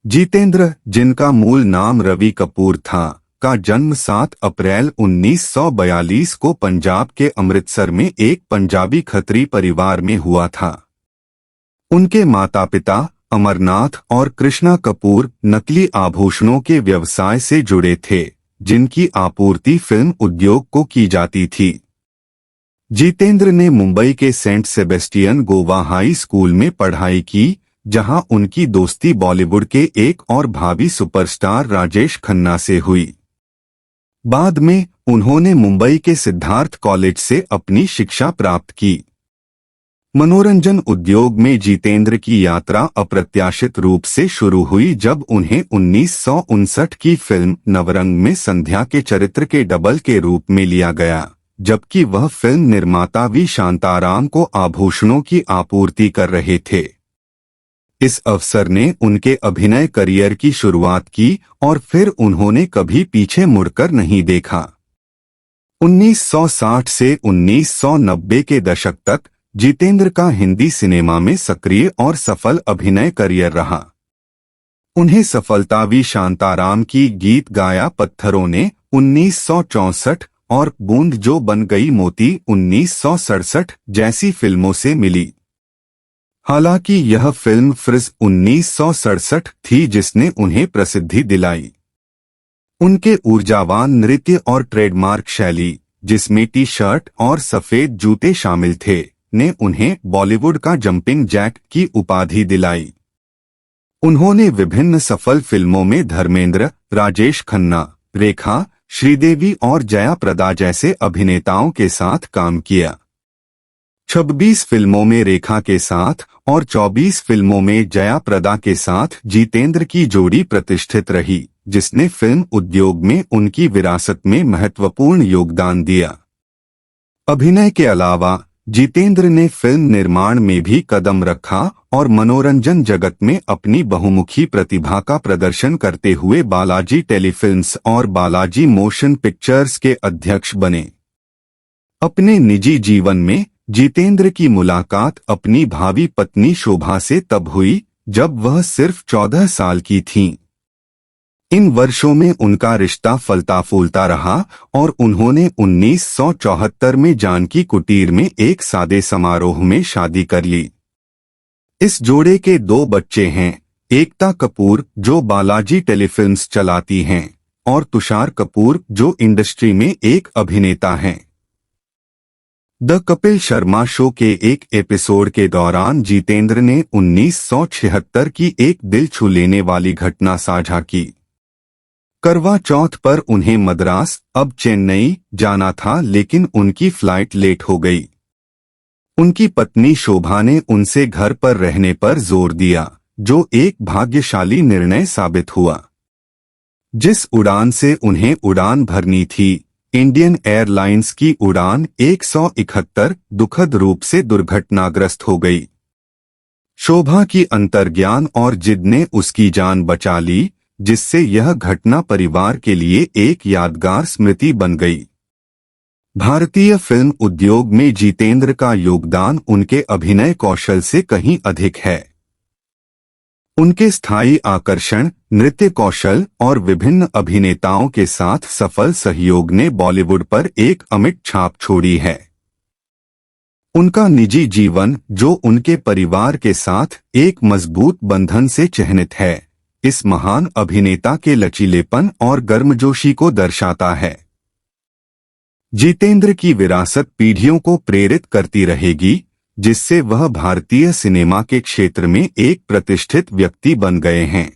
जितेंद्र, जिनका मूल नाम रवि कपूर था, का जन्म 7 अप्रैल 1942 को पंजाब के अमृतसर में एक पंजाबी खत्री परिवार में हुआ था। उनके माता पिता अमरनाथ और कृष्णा कपूर नकली आभूषणों के व्यवसाय से जुड़े थे, जिनकी आपूर्ति फिल्म उद्योग को की जाती थी। जितेंद्र ने मुंबई के Saint Sebastian Goa high school में पढ़ाई की, जहां उनकी दोस्ती बॉलीवुड के एक और भावी सुपरस्टार राजेश खन्ना से हुई। बाद में उन्होंने मुंबई के सिद्धार्थ कॉलेज से अपनी शिक्षा प्राप्त की। मनोरंजन उद्योग में जितेंद्र की यात्रा अप्रत्याशित रूप से शुरू हुई जब उन्हें 1959 की फिल्म नवरंग में संध्या के चरित्र के डबल के रूप में लिया गया, जबकि वह फिल्म निर्माता वी शांताराम को आभूषणों की आपूर्ति कर रहे थे। इस अवसर ने उनके अभिनय करियर की शुरुआत की और फिर उन्होंने कभी पीछे मुड़कर नहीं देखा। 1960 से 1990 के दशक तक जितेंद्र का हिंदी सिनेमा में सक्रिय और सफल अभिनय करियर रहा। उन्हें सफलता वी शांताराम की गीत गाया पत्थरों ने 1964 और बूंद जो बन गई मोती 1967 जैसी फिल्मों से मिली। हालांकि यह फिल्म फ्रिज 1967 थी जिसने उन्हें प्रसिद्धि दिलाई। उनके ऊर्जावान नृत्य और ट्रेडमार्क शैली, जिसमें टी शर्ट और सफेद जूते शामिल थे, ने उन्हें बॉलीवुड का जंपिंग जैक की उपाधि दिलाई। उन्होंने विभिन्न सफल फिल्मों में धर्मेंद्र, राजेश खन्ना, रेखा, श्रीदेवी और जया प्रदा जैसे अभिनेताओं के साथ काम किया। 26 फिल्मों में रेखा के साथ और 24 फिल्मों में जया प्रदा के साथ जितेंद्र की जोड़ी प्रतिष्ठित रही, जिसने फिल्म उद्योग में उनकी विरासत में महत्वपूर्ण योगदान दिया। अभिनय के अलावा जितेंद्र ने फिल्म निर्माण में भी कदम रखा और मनोरंजन जगत में अपनी बहुमुखी प्रतिभा का प्रदर्शन करते हुए बालाजी टेलीफिल्म्स और बालाजी मोशन पिक्चर्स के अध्यक्ष बने। अपने निजी जीवन में जितेंद्र की मुलाकात अपनी भावी पत्नी शोभा से तब हुई जब वह सिर्फ 14 साल की थीं। इन वर्षों में उनका रिश्ता फलता फूलता रहा और उन्होंने 1974 में जानकी कुटीर में एक सादे समारोह में शादी कर ली। इस जोड़े के 2 बच्चे हैं, एकता कपूर जो बालाजी टेलीफिल्म्स चलाती हैं और तुषार कपूर जो इंडस्ट्री में एक अभिनेता हैं। द कपिल शर्मा शो के एक एपिसोड के दौरान जितेंद्र ने 1976 की एक दिल छू लेने वाली घटना साझा की। करवा चौथ पर उन्हें मद्रास, अब चेन्नई, जाना था, लेकिन उनकी फ्लाइट लेट हो गई। उनकी पत्नी शोभा ने उनसे घर पर रहने पर जोर दिया, जो एक भाग्यशाली निर्णय साबित हुआ। जिस उड़ान से उन्हें उड़ान भरनी थी, इंडियन एयरलाइंस की उड़ान 171 दुखद रूप से दुर्घटनाग्रस्त हो गई। शोभा की अंतर्ज्ञान और जिद ने उसकी जान बचा ली, जिससे यह घटना परिवार के लिए एक यादगार स्मृति बन गई। भारतीय फिल्म उद्योग में जितेंद्र का योगदान उनके अभिनय कौशल से कहीं अधिक है। उनके स्थायी आकर्षण, नृत्य कौशल और विभिन्न अभिनेताओं के साथ सफल सहयोग ने बॉलीवुड पर एक अमिट छाप छोड़ी है। उनका निजी जीवन, जो उनके परिवार के साथ एक मजबूत बंधन से चिह्नित है, इस महान अभिनेता के लचीलेपन और गर्मजोशी को दर्शाता है। जितेंद्र की विरासत पीढ़ियों को प्रेरित करती रहेगी, जिससे वह भारतीय सिनेमा के क्षेत्र में एक प्रतिष्ठित व्यक्ति बन गए हैं।